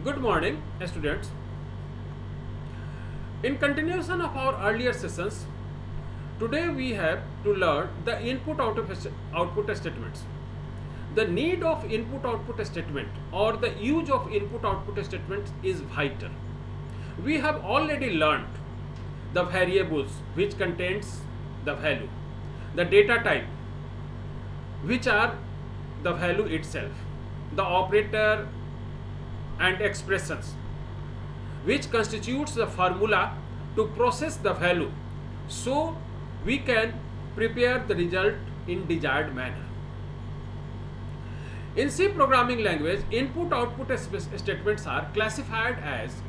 Good morning, students. In continuation of our earlier sessions, today we have to learn the output statements. The need of input output statement or the use of input output statements is vital. We have already learned the variables which contains the value, the data type which are the value itself, the operator and expressions which constitutes the formula to process the value so we can prepare the result in desired manner. In C programming language, input output statements are classified as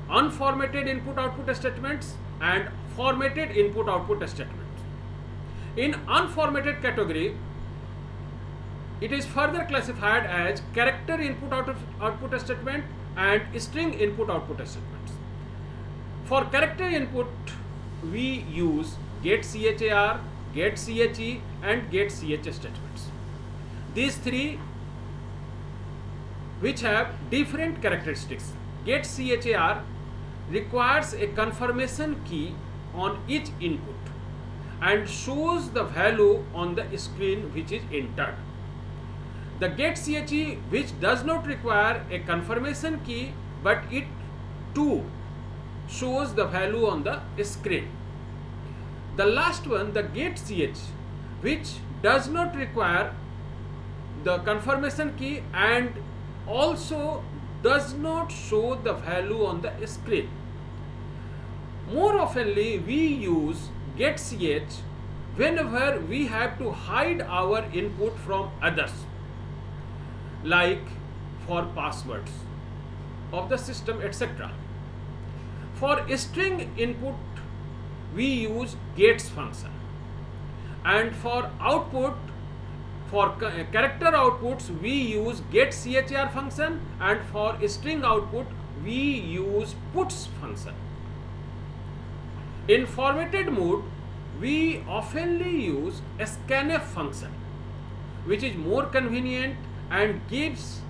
unformatted input output statements and formatted input output statements. In unformatted category, it is further classified as character input output statement and string input output statements. For character input, we use getChar, getChe and getCh statements. These three which have different characteristics. getChar requires a confirmation key on each input and shows the value on the screen which is entered. The getChe, which does not require a confirmation key but it too shows the value on the screen. The last one, the getCh, which does not require the confirmation key and also does not show the value on the screen. More oftenly, we use getCh whenever we have to hide our input from others, like for passwords of the system, etc. For string input, we use gets function, and for output, for character outputs, we use getChr function, and for string output, we use puts function. In formatted mode, we oftenly use a scanf function, which is more convenient and gives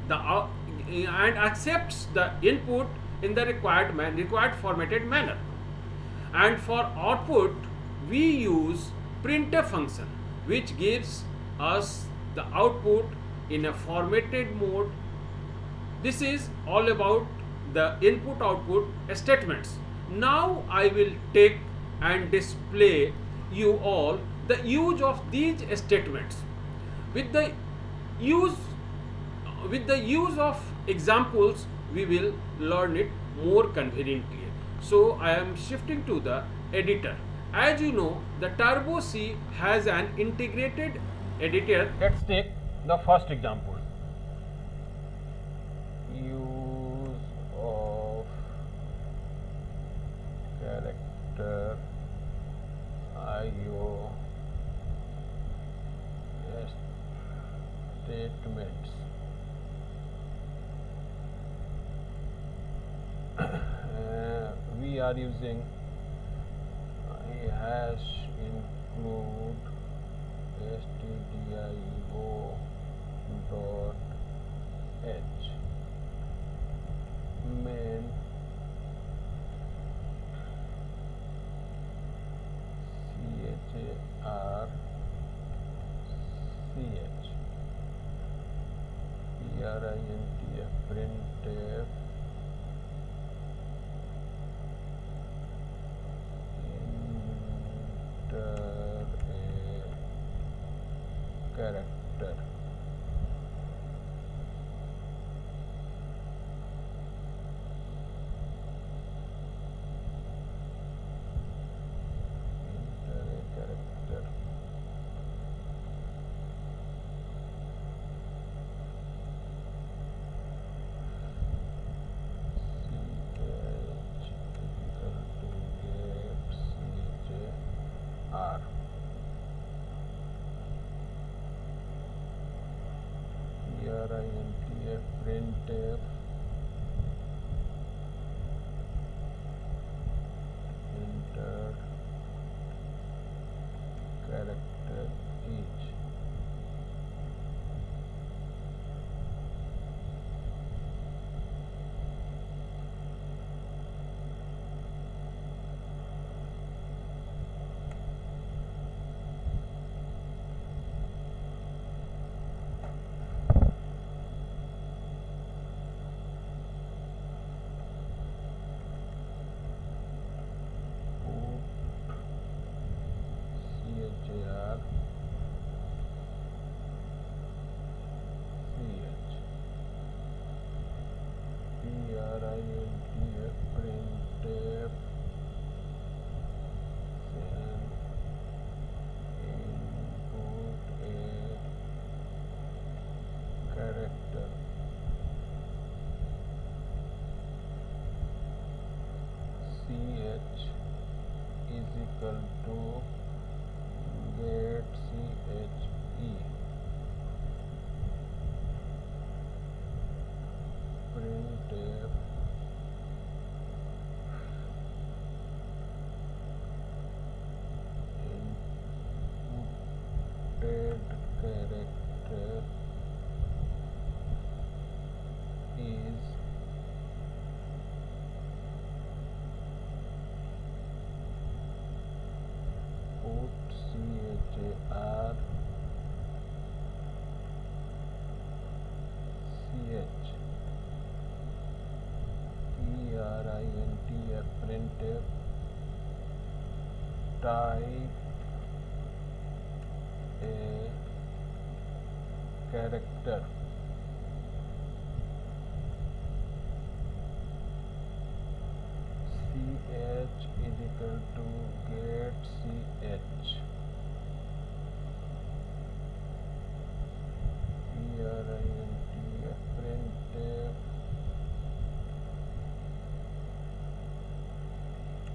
the and accepts the input in the required formatted manner. And for output, we use printf function, which gives us the output in a formatted mode. This is all about the input output statements. Now I will take and display you all the use of these statements. With the use of examples, we will learn it more conveniently. So I am shifting to the editor. As you know, the Turbo C has an integrated editor. Let's take the first example. Use of character IO statements. We are using a hash include stdio dot h main char ch printf printf enter a character. R. printf printf enter character each. type a character ch is equal to get ch printf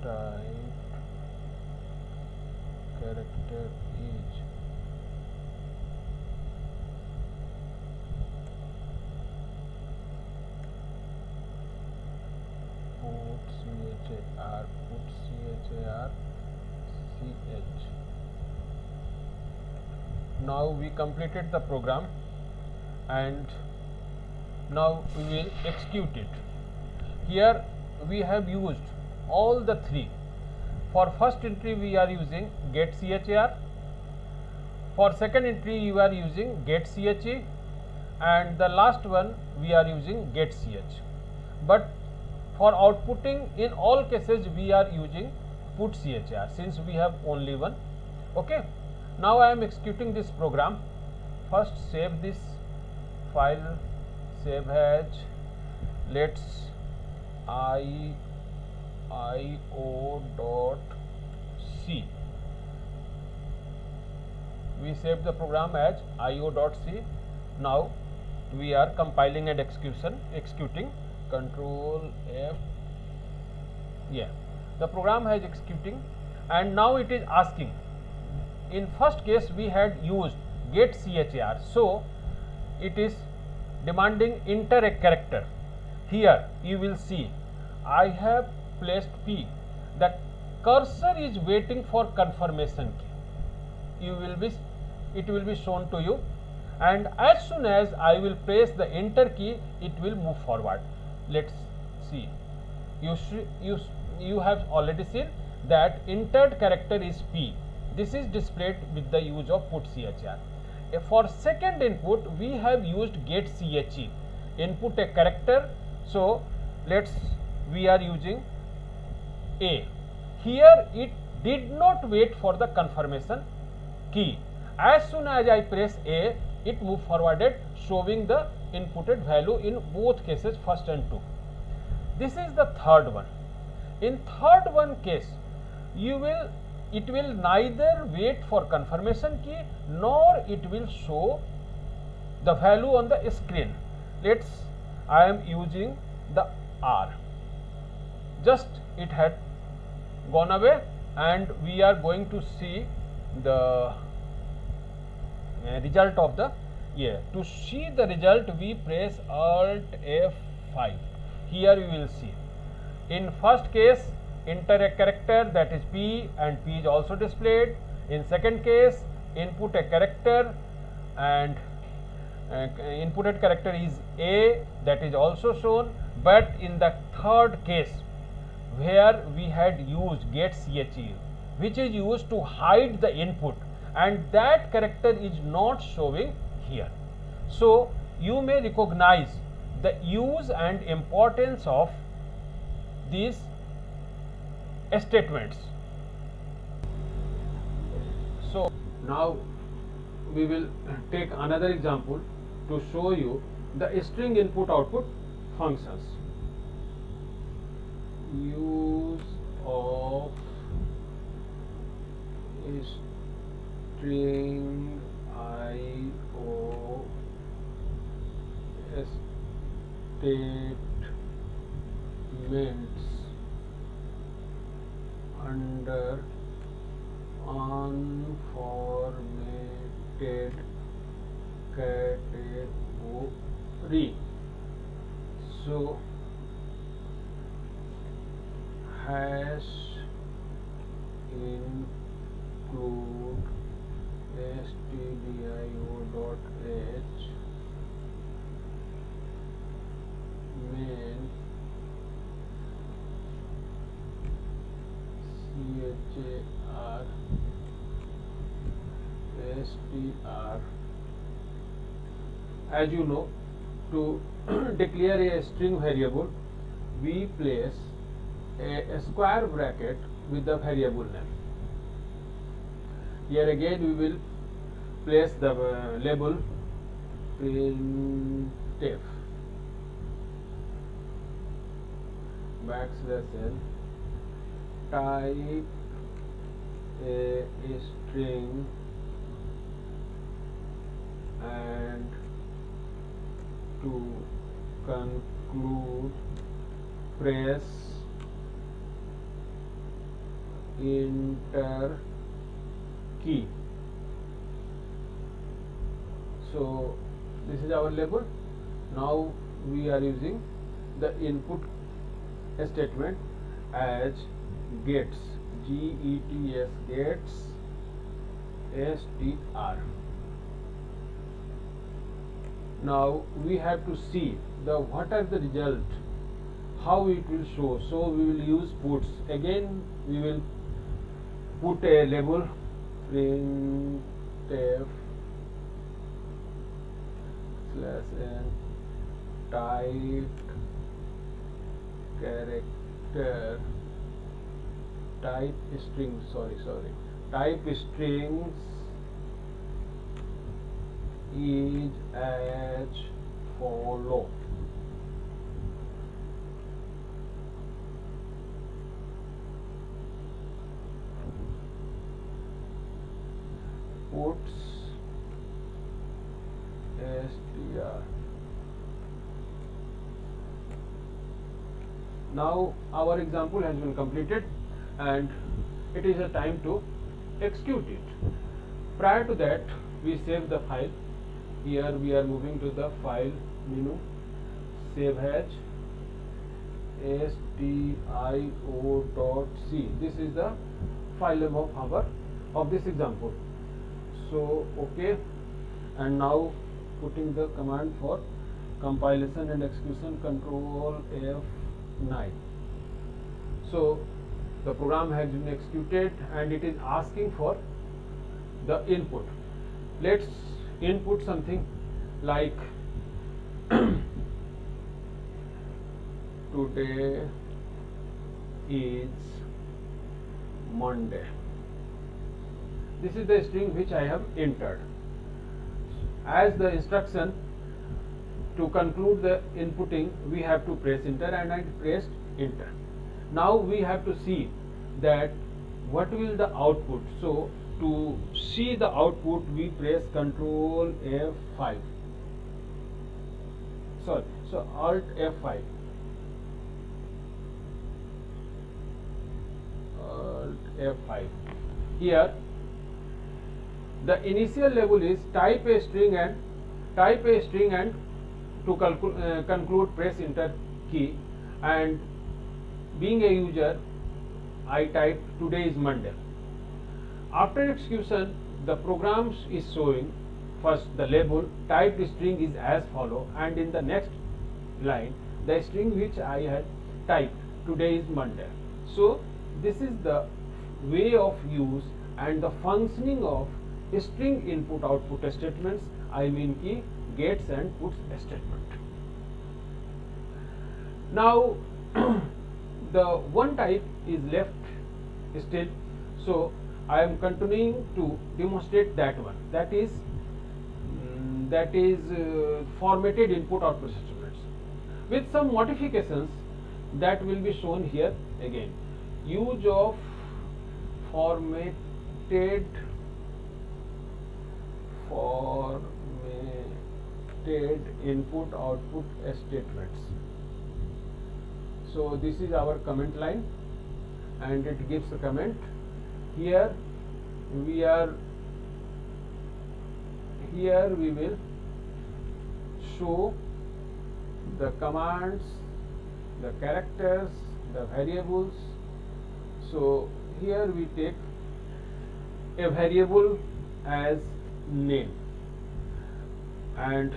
type character is put char ch. Now we completed the program and now we will execute it. Here we have used all the three. For first entry we are using get char, for second entry you are using get che, and the last one we are using get ch. But for outputting in all cases we are using put char since we have only one. Okay. Now I am executing this program. First save this file, save as, let's io.c. We save the program as io.c. Now we are compiling and executing. Control F. Yeah, the program has executing, and now it is asking. In first case we had used get char, so it is demanding enter a character. Here you will see I have placed P. The cursor is waiting for confirmation key. It will be shown to you, and as soon as I will press the enter key, it will move forward. Let's see. You have already seen that entered character is P. This is displayed with the use of put char. For second input we have used get che, input a character. So we are using A. Here it did not wait for the confirmation key. As soon as I press A, it moved forwarded, showing the inputted value in both cases, first and 2. This is the third one. In third one case, it will neither wait for confirmation key nor it will show the value on the screen. I am using the R. Just it had gone away, and we are going to see the result of the year. To see the result, we press Alt F5. Here you will see. In first case, enter a character, that is P, and P is also displayed. In second case, input a character, and inputted character is A, that is also shown. But in the third case, where we had used get che, which is used to hide the input, and that character is not showing here. So you may recognize the use and importance of these statements. So now we will take another example to show you the string input output functions. Use of string IO statements under unformatted category. So hash include stdio.h main char str. As you know, to declare a string variable, we place a square bracket with the variable name. Here again we will place the label printf \n type a string and to conclude press enter key. So this is our label. Now we are using the input statement as gets, gets, gets str. Now we have to see the what are the result, how it will show. So we will use puts. Again we will put a label printf /n type character type strings is as follow. Puts str. Now our example has been completed and it is a time to execute it. Prior to that, we save the file. Here we are moving to the file menu, save as stio.c. This is the file name of this example. So okay, and now putting the command for compilation and execution, Control F9. So the program has been executed and it is asking for the input. Let's input something like today is Monday. This is the string which I have entered. As the instruction to conclude the inputting, we have to press enter, and I pressed enter. Now we have to see that what will the output. So to see the output, we press Control F5. So Alt F5. Alt F5. Here the initial label is type a string and to conclude press enter key, and being a user I type today is Monday. After execution, the program is showing first the label typed string is as follow, and in the next line the string which I had typed today is Monday. So this is the way of use and the functioning of string input output statements, I mean key gets and puts statement. Now the one type is left still, so I am continuing to demonstrate that one, that is formatted input output statements with some modifications that will be shown here. Again, use of formatted input output statements. So this is our comment line and it gives a comment. Here we will show the commands, the characters, the variables. So here we take a variable as name and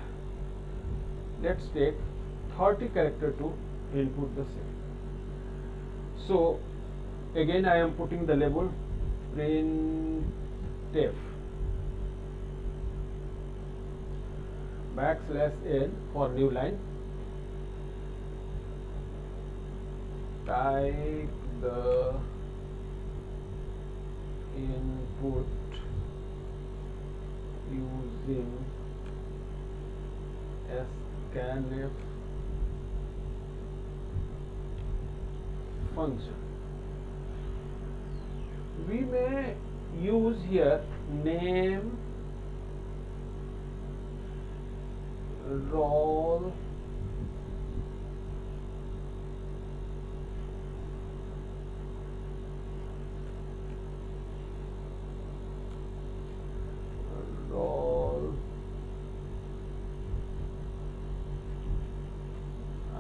let's take 30 character to input the same. So again I am putting the label printf \n for new line, type the input using scanf function. We may use here name, roll,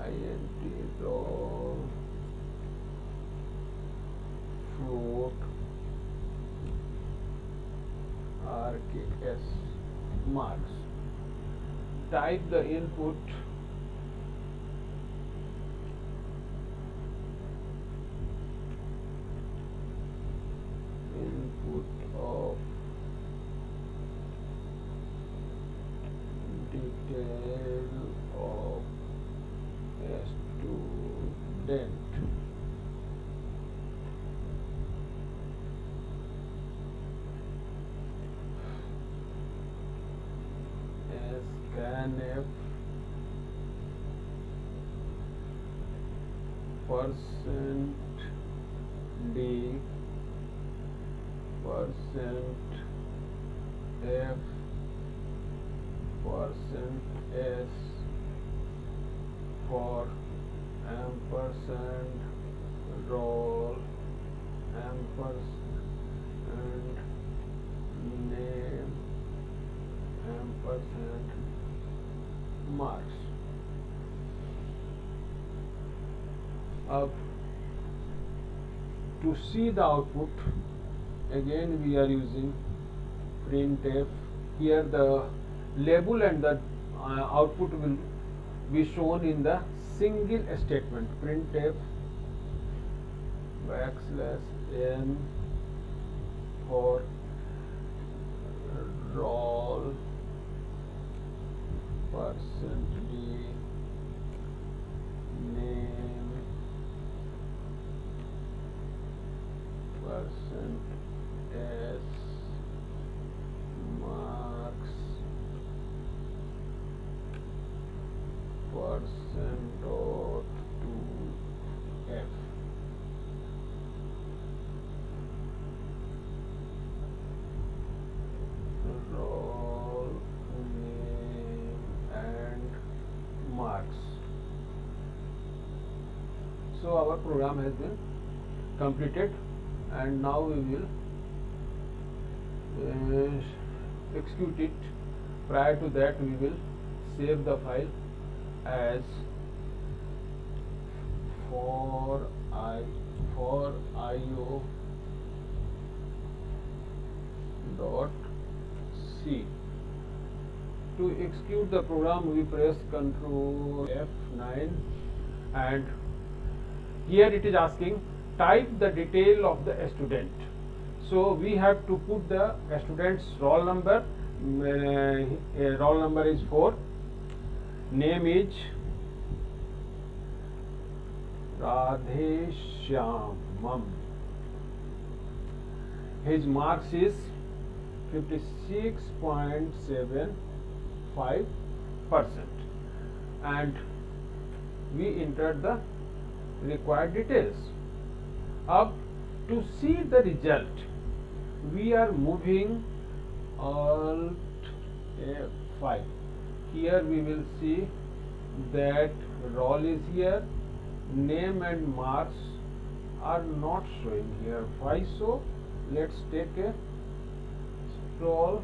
int roll, float, rks marks. Type the input of detail of student. Scanf %d %f %s for ampersand roll ampersand name ampersand marks. Up to see the output, again we are using printf. Here the label and the output will be shown in the single statement. Printf \n for roll %d name %s marks %dot to f. Roll name and marks. So our program has been completed, and now we will execute it. Prior to that, we will save the file as for io dot c. To execute the program, we press Ctrl F9, and here it is asking type the detail of the student. So we have to put the student's roll number. Roll number is 4. Name is Radheshyamam. His marks is 56.75%, and we entered the required details. Up to see the result, we are moving Alt F5. Here we will see that roll is here, name and marks are not showing here. Why so? Let's take a roll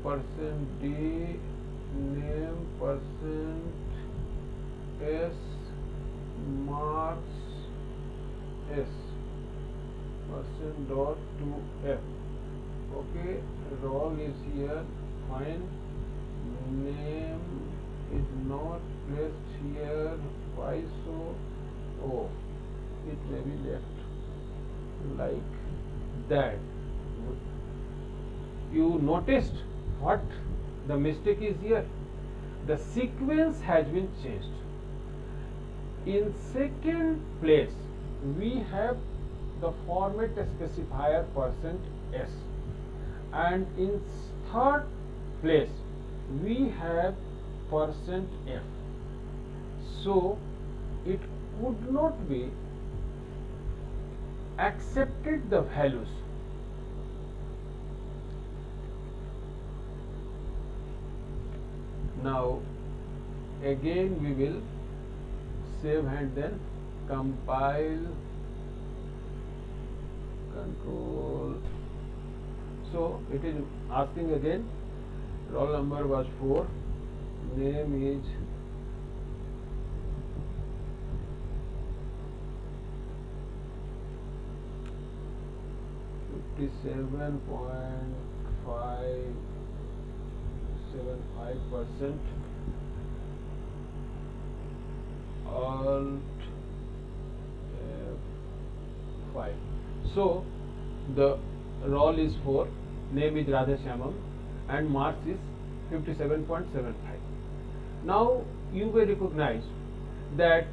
%d name %s marks s %dot to f. Okay, roll is here, fine. Name is not placed here. Why so? Oh, it may be left like that. You noticed what the mistake is here? The sequence has been changed. In second place, we have the format specifier %s, and in third place we have %f. So it could not be accepted the values. Now again we will save and then compile, control. So it is asking again, roll number was 4, name is %575%, alt F5. So the roll is 4, name is Radhashyamam, and marks is 57.75. Now you will recognize that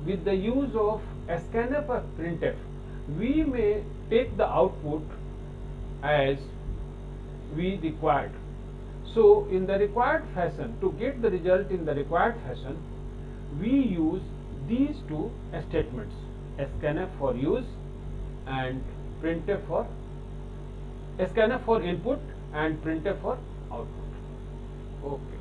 with the use of scanf or printf, we may take the output as we required. So in the required fashion, to get the result in the required fashion, we use these two statements, scanf for use and printf for scanf for input and printf for output. Okay.